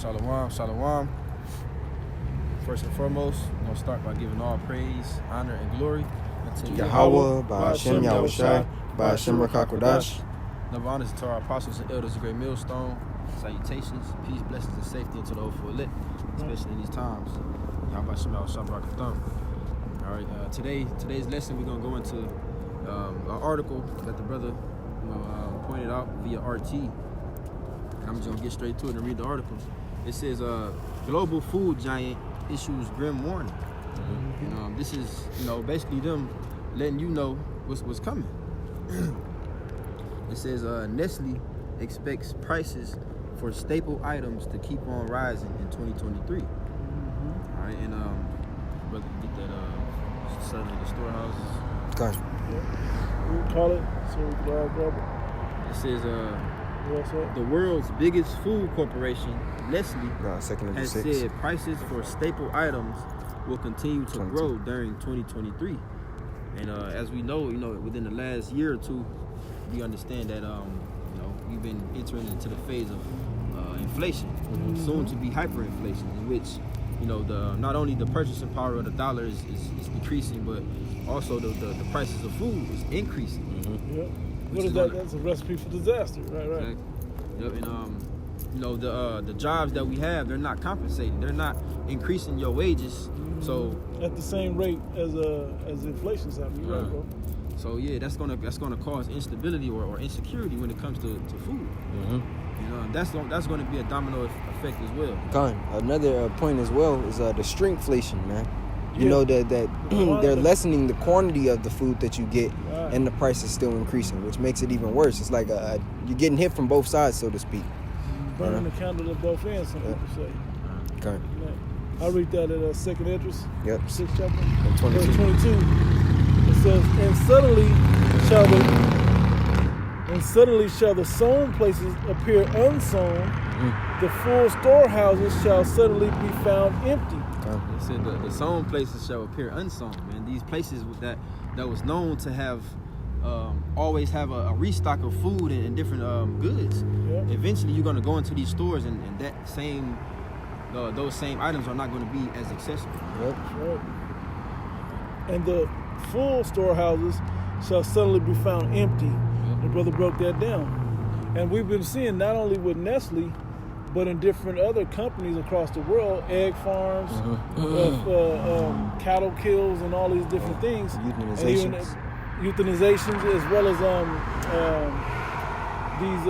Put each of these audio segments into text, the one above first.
Shalom, shalom. First and foremost, we're going to start by giving all praise, honor, and glory unto Yahweh, Ba'ashem Yahushai, Ba'ashem Rakakwadash. Number honors to our apostles and elders of Great Millstone. Salutations, peace, blessings, and safety into the hopeful elect, especially in these times. Yahweh Shem Yahushai Barakatham. All right, today's lesson, we're going to go into an article that the brother pointed out via RT. And I'm just going to get straight to it and read the article. It says, global food giant issues grim warning. Mm-hmm. And this is, basically them letting you know what's coming. It says, Nestle expects prices for staple items to keep on rising in 2023. Mm-hmm. All right, and brother, get that selling the storehouses. Okay. Yeah. We'll call it so we can all grab it. It says, the world's biggest food corporation, Nestle, has said prices for staple items will continue to grow during 2023. And as we know, within the last year or two, we understand that we've been entering into the phase of inflation, soon to be hyperinflation, in which not only the purchasing power of the dollar is decreasing, but also the prices of food is increasing. Mm-hmm. Yep. What is that? That's a recipe for disaster, right? Exactly. Yep. And the jobs that we have, they're not compensating. They're not increasing your wages. So at the same rate as inflation's happening, right, bro? So yeah, that's gonna cause instability or insecurity when it comes to food. Mm-hmm. That's gonna be a domino effect as well. Another point as well is the shrinkflation, man. You know that they're lessening the quantity of the food that you get, and the price is still increasing, which makes it even worse. It's like you're getting hit from both sides, so to speak. Burning the candle at both ends, some people say. Okay. I read that at second Esdras. Yep. 6th chapter. 22. 22. It says, and suddenly shall the sown places appear unsown. Mm-hmm. The full storehouses shall suddenly be found empty. It said the sown places shall appear unsown, man. These places that was known to have always have a restock of food and different goods. Yep. Eventually, you're going to go into these stores and that same those same items are not going to be as accessible. Yep. Right. And the full storehouses shall suddenly be found empty. Yep. The brother broke that down. And we've been seeing not only with Nestle, but in different other companies across the world, egg farms, cattle kills, and all these different things. Euthanizations, as well as these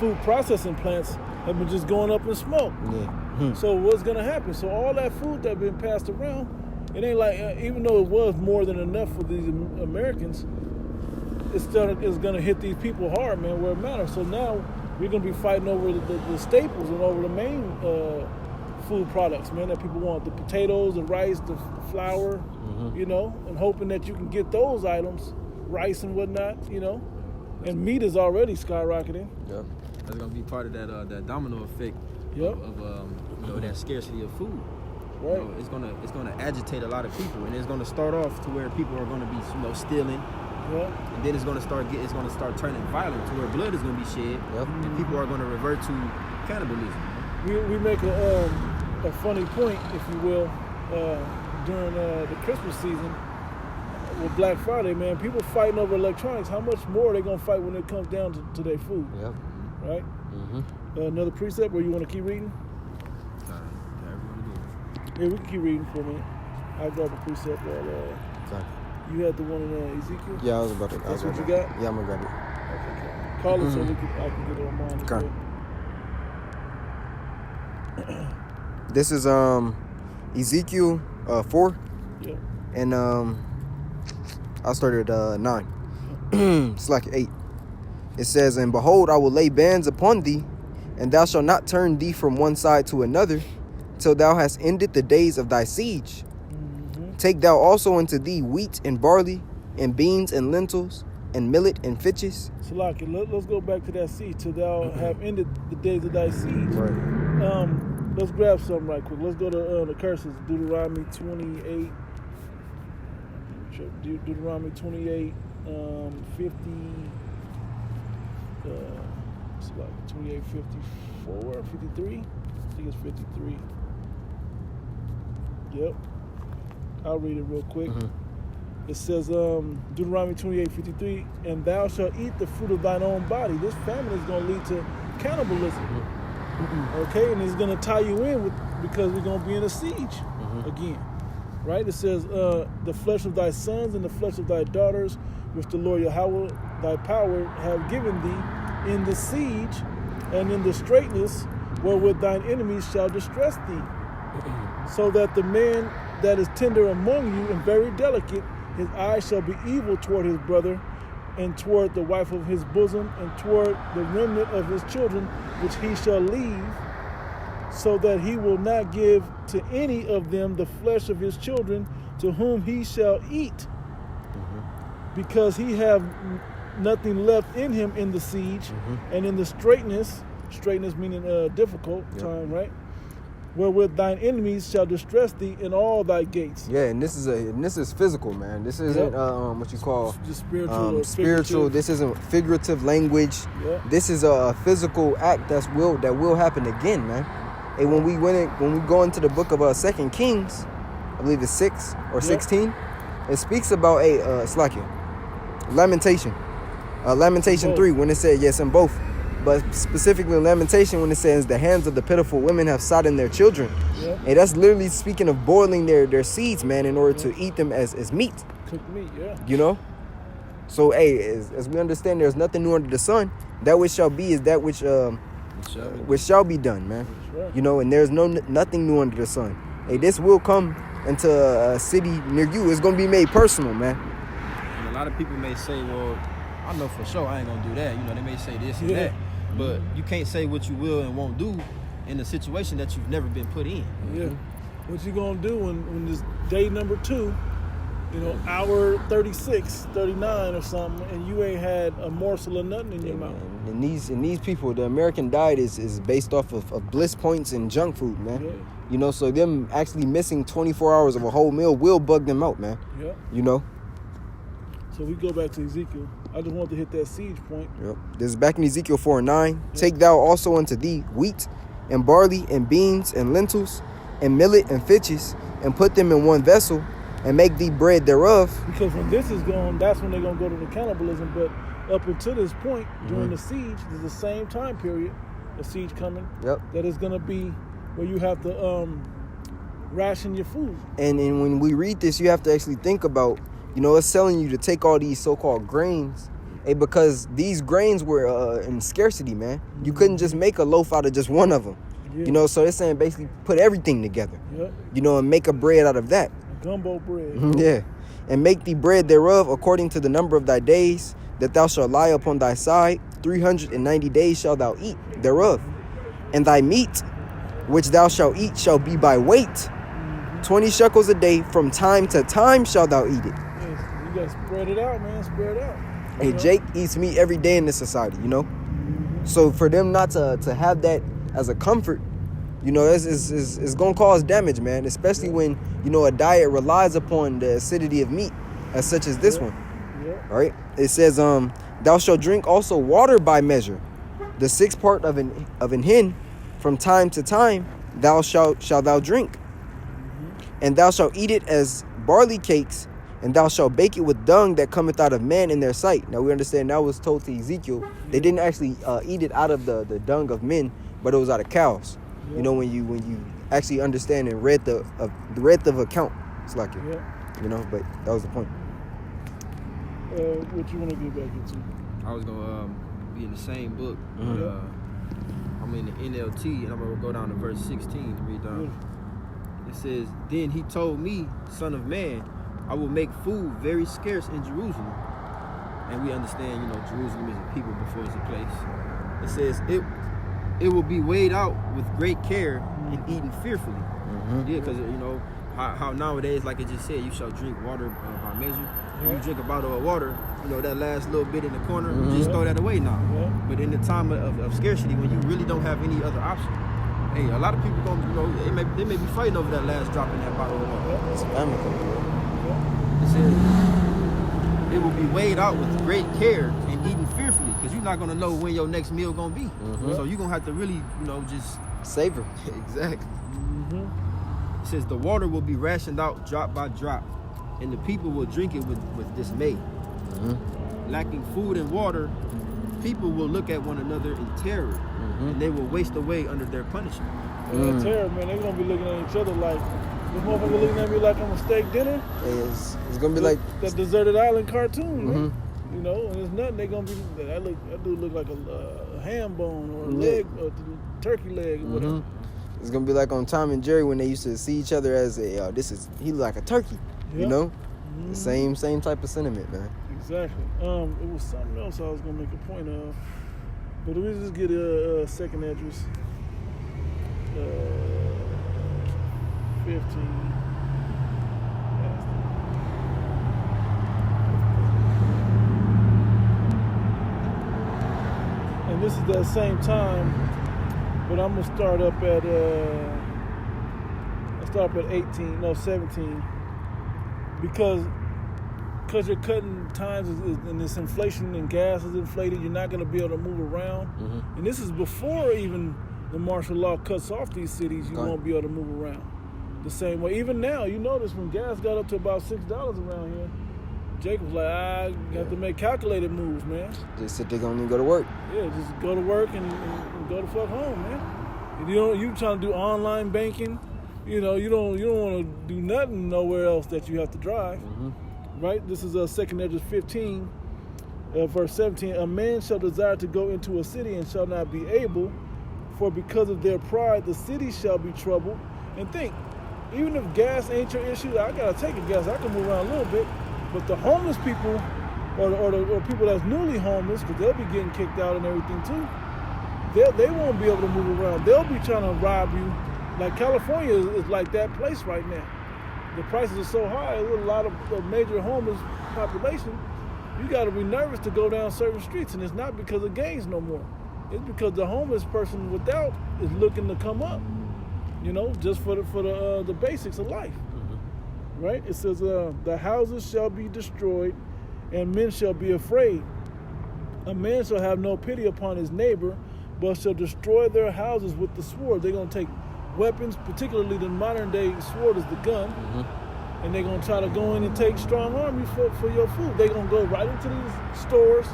food processing plants have been just going up in smoke. Yeah. So what's going to happen? So all that food that's been passed around, it ain't like, even though it was more than enough for these Americans, it's going to hit these people hard, man, where it matters. So now we're going to be fighting over the staples and over the main food products, man, that people want. The potatoes, the rice, the flour, and hoping that you can get those items, rice and whatnot, and meat is already skyrocketing. Yeah. That's going to be part of that domino effect of that scarcity of food. Right. It's gonna agitate a lot of people, and it's gonna start off to where people are gonna be stealing. Yeah. And then it's gonna start turning violent to where blood is gonna be shed. Yep. And people are gonna revert to cannibalism. We make a funny point, if you will, during the Christmas season with Black Friday, man. People fighting over electronics. How much more are they gonna fight when it comes down to their food? Yep. Right. Another precept, or you want to keep reading? Yeah, we can keep reading for a minute. I'll grab a precept while you had the one in Ezekiel? Yeah, I was about to. That's what you got? Yeah, I'm going to grab it. Call it so I can get it on mine. Okay. This is Ezekiel 4. Yeah. And I started at 9. It's like 8. It says, and behold, I will lay bands upon thee, and thou shalt not turn thee from one side to another, till thou hast ended the days of thy siege. Mm-hmm. Take thou also unto thee wheat and barley, and beans and lentils, and millet and fitches. So, let's go back to that siege, till thou have ended the days of thy siege. Right. Let's grab something right quick. Let's go to the curses. Deuteronomy 28. Deuteronomy 28, 50. It's like 28:54, 53. I think it's 53. Yep. I'll read it real quick. It says, Deuteronomy 28:53, and thou shalt eat the fruit of thine own body. This famine is going to lead to cannibalism. Okay, and it's going to tie you in because we're going to be in a siege again. Right? It says, the flesh of thy sons and the flesh of thy daughters, which the Lord Yahweh thy power have given thee in the siege and in the straitness wherewith thine enemies shall distress thee. So that the man that is tender among you and very delicate, his eyes shall be evil toward his brother, and toward the wife of his bosom, and toward the remnant of his children, which he shall leave, so that he will not give to any of them the flesh of his children, to whom he shall eat, because he have nothing left in him in the siege, and in the straitness meaning difficult time, right? Wherewith thine enemies shall distress thee in all thy gates. Yeah, and this is physical, man. This isn't what you call just spiritual. Spiritual. This isn't figurative language. This is a physical act that will happen again, man. And when we go into the book of 2 Kings, I believe it's 6 or 16, it speaks about Lamentation 3 when it said yes in both. But specifically in Lamentation when it says the hands of the pitiful women have sodden their children. And that's literally speaking of boiling their seeds, man, in order to eat them as meat. Cooked meat, You know? So, as we understand, there's nothing new under the sun. That which shall be is that which shall be done, man. Right. You know, and there's nothing new under the sun. Hey, this will come into a city near you. It's going to be made personal, man. And a lot of people may say, well, I know for sure I ain't going to do that. You know, they may say this and that. But you can't say what you will and won't do in a situation that you've never been put in. Yeah. What you gonna do when this day number 2, hour 36, 39 or something, and you ain't had a morsel of nothing in your mouth? And these people, the American diet is based off of bliss points and junk food, man. Yeah. You know, so them actually missing 24 hours of a whole meal will bug them out, man. Yeah. You know? So we go back to Ezekiel. I just want to hit that siege point. Yep. This is back in Ezekiel 4:9. Take thou also unto thee wheat and barley and beans and lentils and millet and fitches, and put them in one vessel, and make thee bread thereof. Because when this is gone, that's when they're going to go to the cannibalism. But up until this point, during the siege, there's the same time period, the siege coming, that is going to be where you have to ration your food. And when we read this, you have to actually think about, it's telling you to take all these so-called grains, because these grains were in scarcity, man. You couldn't just make a loaf out of just one of them. Yeah. So it's saying basically put everything together, and make a bread out of that. Gumbo bread. Yeah. And make thee bread thereof according to the number of thy days, that thou shalt lie upon thy side. 390 days shalt thou eat thereof. And thy meat, which thou shalt eat, shall be by weight. 20 shekels a day, from time to time shalt thou eat it. You gotta spread it out, man. Spread it out. Hey, Jake eats meat every day in this society, So for them not to have that as a comfort, it's gonna cause damage, man. Especially when a diet relies upon the acidity of meat, as such as this one. All right. It says, thou shalt drink also water by measure, the 6th part of an hin, from time to time shalt thou drink, and thou shalt eat it as barley cakes. And thou shalt bake it with dung that cometh out of man in their sight. Now we understand that was told to Ezekiel. They didn't actually eat it out of the dung of men, but it was out of cows. When you actually understand and read the account, it's like it. But that was the point. What you want to get back into? I was gonna be in the same book. I'm in the NLT, and I'm gonna go down to verse 16 to read down. It says, "Then he told me, Son of man, I will make food very scarce in Jerusalem." And we understand, Jerusalem is a people before it's a place. It says, it will be weighed out with great care and eaten fearfully. Yeah, because, how nowadays, like it just said, you shall drink water by measure. When you drink a bottle of water, that last little bit in the corner, you just throw that away now. But in the time of scarcity, when you really don't have any other option, hey, a lot of people they may be fighting over that last drop in that bottle of water. It's family. It says, it will be weighed out with great care and eaten fearfully. because you're not gonna know when your next meal gonna be. Mm-hmm. So you're gonna have to really, just savor. exactly. Mm-hmm. It says the water will be rationed out drop by drop, and the people will drink it with dismay. Mm-hmm. Lacking food and water, people will look at one another in terror, and they will waste away under their punishment. Terror, man, they're gonna be looking at each other like, this motherfucker looking at me like I'm a steak dinner. It's gonna be like that Deserted Island cartoon, Mhm. man. And there's nothing. They gonna be that dude look like a ham bone or a leg, or a turkey leg, or whatever. It's gonna be like on Tom and Jerry when they used to see each other as he look like a turkey, The same type of sentiment, man. Exactly. It was something else I was gonna make a point of, but let me just get a second address. 15. And this is that same time, but I'm gonna start up at 17, because you're cutting times and this inflation and gas is inflated. You're not gonna be able to move around, and this is before even the martial law cuts off these cities. You won't be able to move around the same way. Even now, you notice when gas got up to about $6 around here, Jake was like, I got to make calculated moves, man. Just sit there and go to work. Yeah, just go to work and go the fuck home, man. And you trying to do online banking, you don't want to do nothing nowhere else that you have to drive, right? This is 2nd Ezra 15, verse 17. A man shall desire to go into a city and shall not be able, for because of their pride the city shall be troubled. And think, even if gas ain't your issue, I gotta take a gas, I can move around a little bit. But the homeless people, or people that's newly homeless, because they'll be getting kicked out and everything too, they won't be able to move around. They'll be trying to rob you. Like California is like that place right now. The prices are so high, there's a lot of major homeless population. You gotta be nervous to go down certain streets, and it's not because of gangs no more. It's because the homeless person without is looking to come up, just for the basics of life, right? It says, the houses shall be destroyed, and men shall be afraid. A man shall have no pity upon his neighbor, but shall destroy their houses with the sword. They're gonna take weapons, particularly the modern day sword is the gun, and they're gonna try to go in and take strong armies for your food. They're gonna go right into these stores,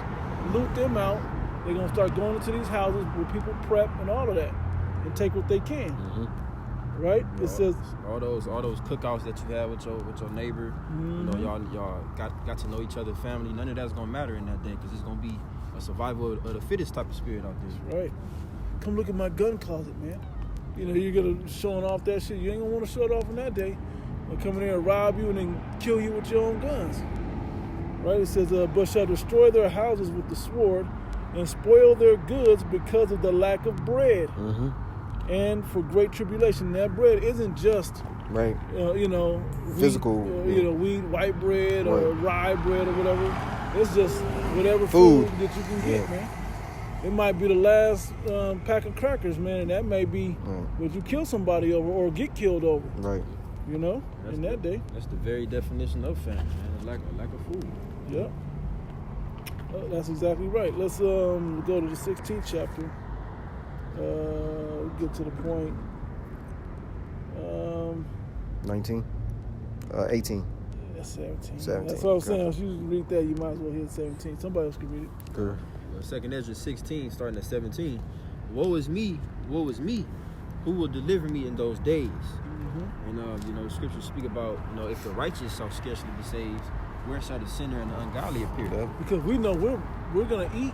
loot them out. They're gonna start going into these houses where people prep and all of that, and take what they can. Right? It says all those cookouts that you have with your neighbor. Y'all got to know each other, family. None of that's gonna matter in that day, because it's gonna be a survival of the fittest type of spirit out there. Right. Come look at my gun closet, man. You're gonna showing off that shit. You ain't gonna want to show it off on that day. They'll come in there and rob you and then kill you with your own guns. Right? It says, but shall destroy their houses with the sword, and spoil their goods because of the lack of bread, and for great tribulation. That bread isn't just right, physical, wheat, white bread, or rye bread, or whatever. It's just whatever food that you can get, man. It might be the last pack of crackers, man, and that may be what you kill somebody over or get killed over. Right. In that day. That's the very definition of famine, man. A lack of food. Yep. That's exactly right. Let's go to the 16th chapter. Get to the point. 19. 18. That's 17. 17. That's what I was saying. If you read that, you might as well hit 17. Somebody else can read it. Sure. 2nd Ezra 16, starting at 17. Woe is me, who will deliver me in those days? And the scriptures speak about, if the righteous shall scarcely be saved, where shall the sinner and the ungodly appear? Because we know we're gonna eat.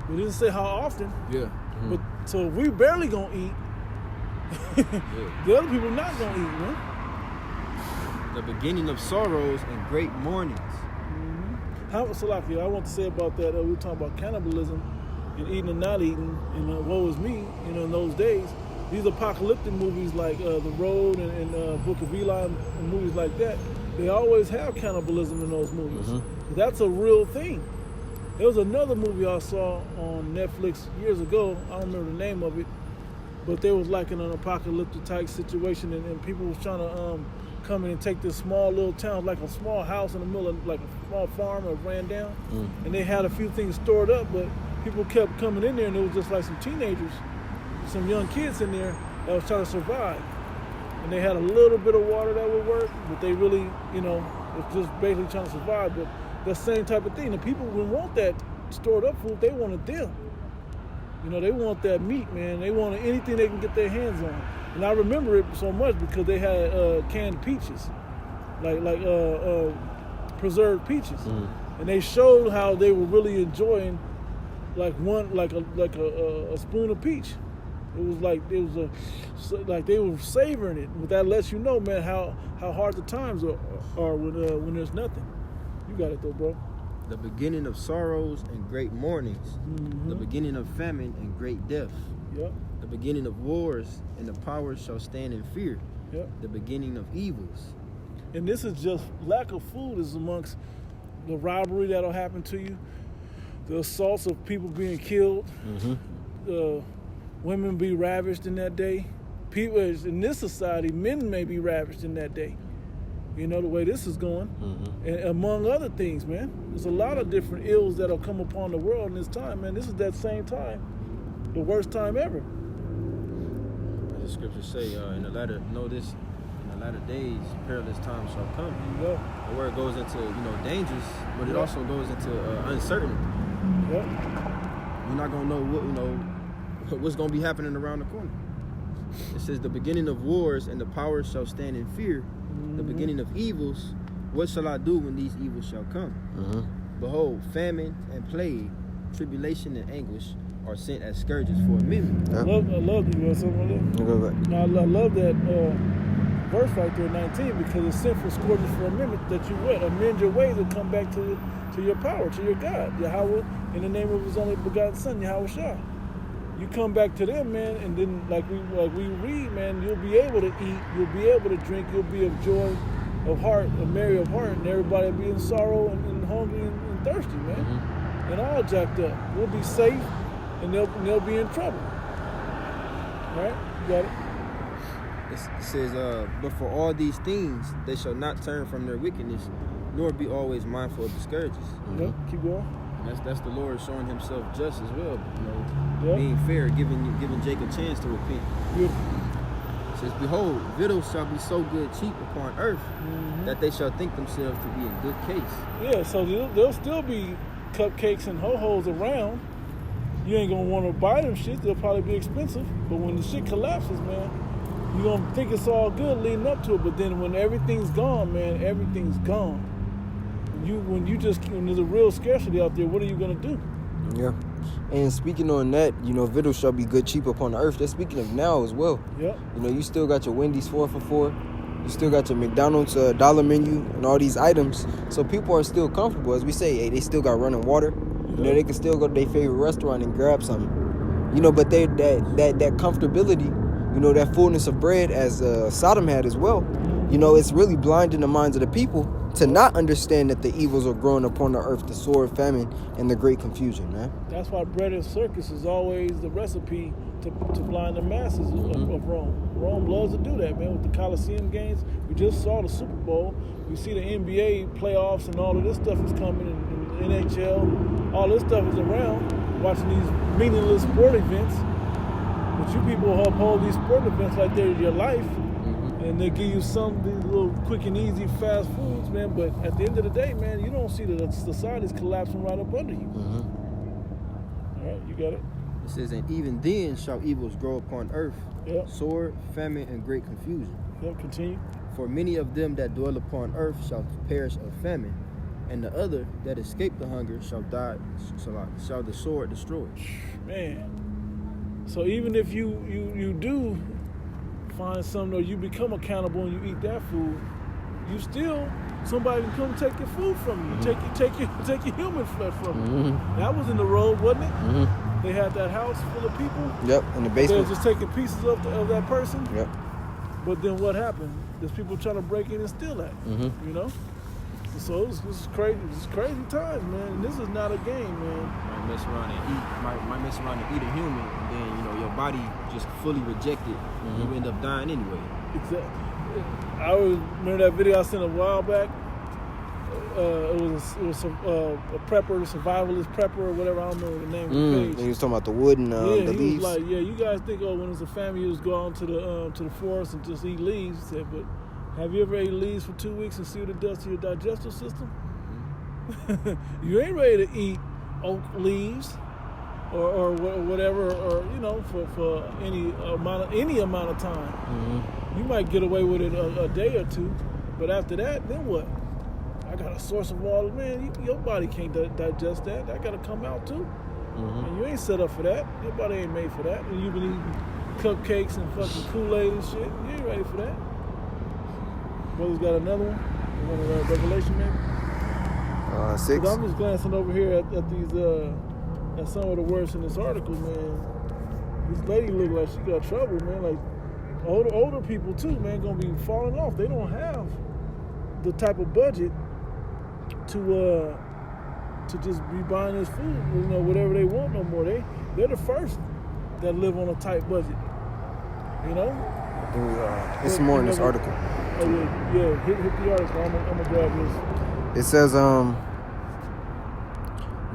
We didn't say how often. Yeah. But so if we barely gonna eat, the other people not gonna eat, man. The beginning of sorrows and great mournings. Salaki, I want to say about that. We were talking about cannibalism and eating and not eating, and woe is me. In those days, these apocalyptic movies like The Road and Book of Eli and movies like that, they always have cannibalism in those movies. That's a real thing. There was another movie I saw on Netflix years ago. I don't remember the name of it, but they was like in an apocalyptic type situation, and people was trying to come in and take this small little town, like a small house in the middle of like a small farm that ran down, and they had a few things stored up, but people kept coming in there, and it was just like some teenagers, some young kids in there that was trying to survive. And they had a little bit of water that would work, but they really, was just basically trying to survive. But the same type of thing. The people who want that stored up food, they wanted them. They want that meat, man. They wanted anything they can get their hands on. And I remember it so much because they had canned peaches, like preserved peaches, and they showed how they were really enjoying like a spoon of peach. It was like they were savoring it. But that lets you know, man, how hard the times are when there's nothing. You got it though, bro. The beginning of sorrows and great mournings, the beginning of famine and great death. Yep. The beginning of wars, and the powers shall stand in fear. Yep. The beginning of evils. And this is just lack of food is amongst the robbery that'll happen to you, the assaults of people being killed, women be ravished in that day. People in this society, men may be ravished in that day. The way this is going. And among other things, man. There's a lot of different ills that'll come upon the world in this time, man. This is that same time. The worst time ever. As the scriptures say, in the latter days, perilous times shall come. Yep. The word goes into, dangers, but it also goes into uncertainty. Yep. You're not gonna know what's gonna be happening around the corner. It says the beginning of wars and the powers shall stand in fear. The beginning of evils, what shall I do when these evils shall come? Behold, famine and plague, tribulation and anguish are sent as scourges for a minute. I love you. Something like that. I love that verse right there, 19, because it's sent for scourges for a minute that you amend your ways and come back to your power, to your God, Yahweh, in the name of His only begotten Son, Yahweh Shah. You come back to them, man, and then like we read, man, you'll be able to eat, you'll be able to drink, you'll be of joy of heart, of merry of heart, and everybody will be in sorrow and hungry and thirsty, man, and all jacked up. We'll be safe, and they'll be in trouble. Right? You got it. It says, but for all these things they shall not turn from their wickedness, nor be always mindful of the scourges. Yep. Keep going. That's the Lord showing Himself just as well, being fair, giving Jacob a chance to repent. Beautiful. It says, behold, victuals shall be so good cheap upon earth that they shall think themselves to be in good case. Yeah, so there'll still be cupcakes and ho-hos around. You ain't gonna want to buy them shit. They'll probably be expensive. But when the shit collapses, man, you're gonna think it's all good leading up to it. But then when everything's gone, man, everything's gone. When there's a real scarcity out there, what are you gonna do? Yeah. And speaking on that, victuals shall be good cheap upon the earth. That's speaking of now as well. Yep. You still got your Wendy's 4 for $4. You still got your McDonald's dollar menu and all these items. So people are still comfortable. As we say, hey, they still got running water. They can still go to their favorite restaurant and grab something. But they that comfortability, that fullness of bread, as Sodom had as well. It's really blinding the minds of the people to not understand that the evils are growing upon the earth, the sword, famine, and the great confusion, man. That's why bread and circus is always the recipe to blind the masses of Rome. Rome loves to do that, man, with the Coliseum games. We just saw the Super Bowl. We see the NBA playoffs and all of this stuff is coming, and NHL. All this stuff is around, watching these meaningless sport events. But you people uphold these sport events like they're your life. And they give you these little quick and easy fast foods, man. But at the end of the day, man, you don't see that the society's collapsing right up under you. All right, you got it. It says, and even then shall evils grow upon earth, sword, famine, and great confusion. Yep, continue. For many of them that dwell upon earth shall perish of famine, and the other that escape the hunger shall die, shall the sword destroy. Man, so even if you do find something, or you become accountable and you eat that food, you still, somebody can come take your food from you, take your human flesh from you. That was in the road, wasn't it? They had that house full of people. Yep, in the basement. They were just taking pieces of that person. Yep. But then what happened? There's people trying to break in and steal that. So it's crazy. It's crazy times, man. And this is not a game, man. Might mess around and eat a human, and then your body just fully reject it, and you end up dying anyway. Exactly. I always remember that video I sent a while back. It was a prepper, a survivalist prepper or whatever. I don't know the name of the page. He was talking about the wood and the he leaves. was like, you guys think, when it's a family, you just go out to the forest and just eat leaves. He said, but have you ever ate leaves for 2 weeks and see what it does to your digestive system? You ain't ready to eat oak leaves or whatever, or for any amount of time. You might get away with it a day or two, but after that, then what? I got a source of water, man. Your body can't digest that. That got to come out too. And you ain't set up for that. Your body ain't made for that. And you've been eating cupcakes and fucking Kool-Aid and shit. You ain't ready for that. Brother's got another one. You want a Revelation, maybe? 6. I'm just glancing over here at these at some of the words in this article, man. This lady look like she got trouble, man. Like older people too, man, gonna be falling off. They don't have the type of budget to just be buying this food, whatever they want no more. They're the first that live on a tight budget. It's more in this article. Oh yeah, hit the article. I'm gonna grab this. It says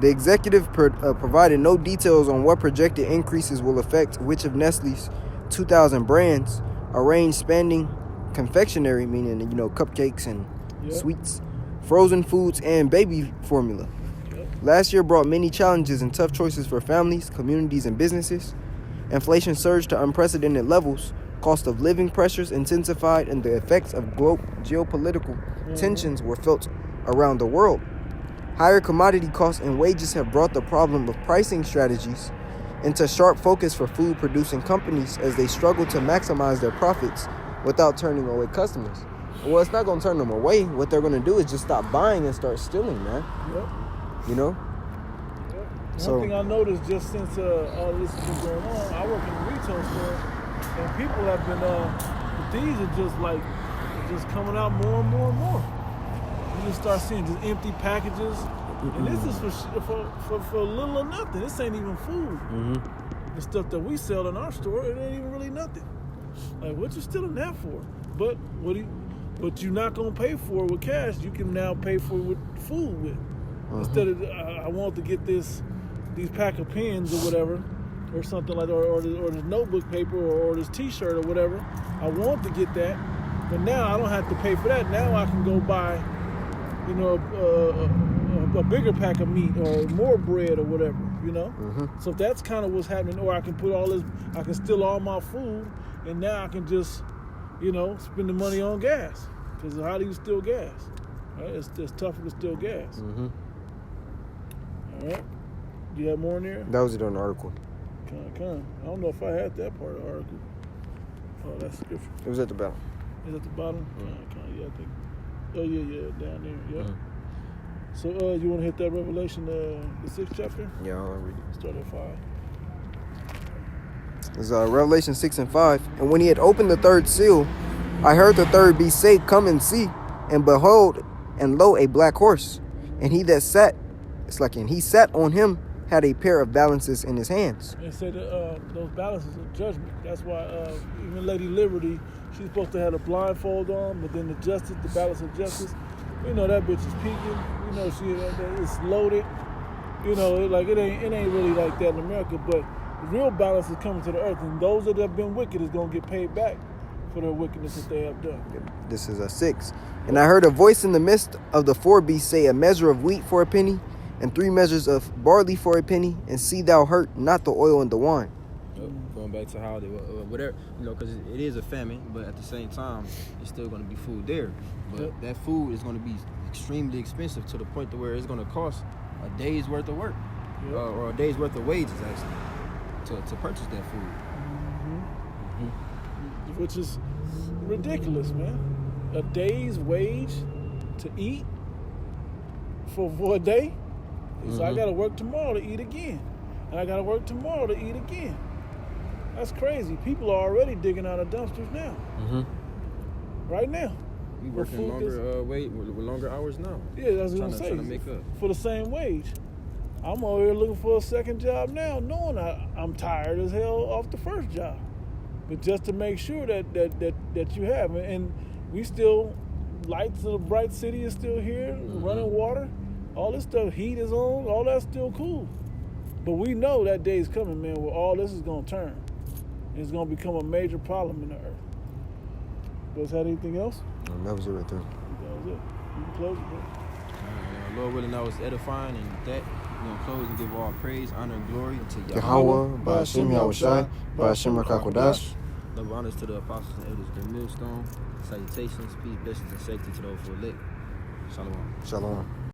the executive provided no details on what projected increases will affect which of Nestle's 2,000 brands, a range spanning confectionery, meaning cupcakes and sweets, frozen foods, and baby formula. Last year brought many challenges and tough choices for families, communities, and businesses. Inflation surged to unprecedented levels. Cost of living pressures intensified, and the effects of geopolitical tensions were felt around the world. Higher commodity costs and wages have brought the problem of pricing strategies into sharp focus for food-producing companies as they struggle to maximize their profits without turning away customers. Well, it's not going to turn them away. What they're going to do is just stop buying and start stealing, man. One thing I noticed just since all this has been going on, I work in a retail store, and people have been, these are just coming out more and more and more. You just start seeing just empty packages, and this is for little or nothing. This ain't even food. The stuff that we sell in our store, it ain't even really nothing. Like, what you stealing that for? But but you're not gonna pay for it with cash. You can now pay for it with food with. Instead of I want to get these pack of pens or whatever, or something like that, or this notebook paper or this T-shirt or whatever. I want to get that, but now I don't have to pay for that. Now I can go buy, a bigger pack of meat or more bread or whatever. So that's kind of what's happening. Or I can put I can steal all my food, and now I can just, spend the money on gas. Because how do you steal gas? Right? It's tougher to steal gas. All right. Do you have more in there? That was it on the article. Kind. I don't know if I had that part of the article. Oh, that's scripture. It was at the bottom. Is at the bottom? Yeah, I think. Oh, yeah, down there. Yeah. So, you want to hit that Revelation, the 6th chapter? Yeah, I'll read it. Start at 5. It's Revelation 6 and 5. And when he had opened the third seal, I heard the third beast say, "Come and see." And behold, and lo, a black horse. And he that sat, and he sat on him, had a pair of balances in his hands. And said those balances of judgment. That's why even Lady Liberty, she's supposed to have a blindfold on, but then the balance of justice, that bitch is peeking. She it's loaded. It ain't really like that in America. But the real balance is coming to the earth, and those that have been wicked is gonna get paid back for their wickedness that they have done. This is 6. And I heard a voice in the midst of the 4 beasts say, "A measure of wheat for a penny, and 3 measures of barley for a penny, and see thou hurt not the oil and the wine." Going back to how they whatever, because it is a famine, but at the same time, it's still going to be food there. But that food is going to be extremely expensive to the point to where it's going to cost a day's worth of work, or a day's worth of wages actually, to purchase that food. Which is ridiculous, man. A day's wage to eat for a day. So I got to work tomorrow to eat again, and I got to work tomorrow to eat again. That's crazy. People are already digging out of dumpsters now. Right now. We working longer hours now. Yeah, that's what I'm saying. Trying to make up for the same wage. I'm over here looking for a second job now, knowing I'm tired as hell off the first job. But just to make sure that you have, and we still, lights of the bright city is still here, running water, all this stuff, heat is on, all that's still cool. But we know that day is coming, man, where all this is going to turn. And it's going to become a major problem in the earth. Does that anything else? No, that was it right there. That was it. You can close it, bro. Lord willing, that was edifying, and with that, we're going to close and give all praise, honor, and glory to Yahweh, Ba'ashem Yahushai, Ba'ashem Rakakodash. Love honors to the apostles and elders of the millstone. Salutations, peace, blessings, and safety to those who are lit. Shalom. Shalom.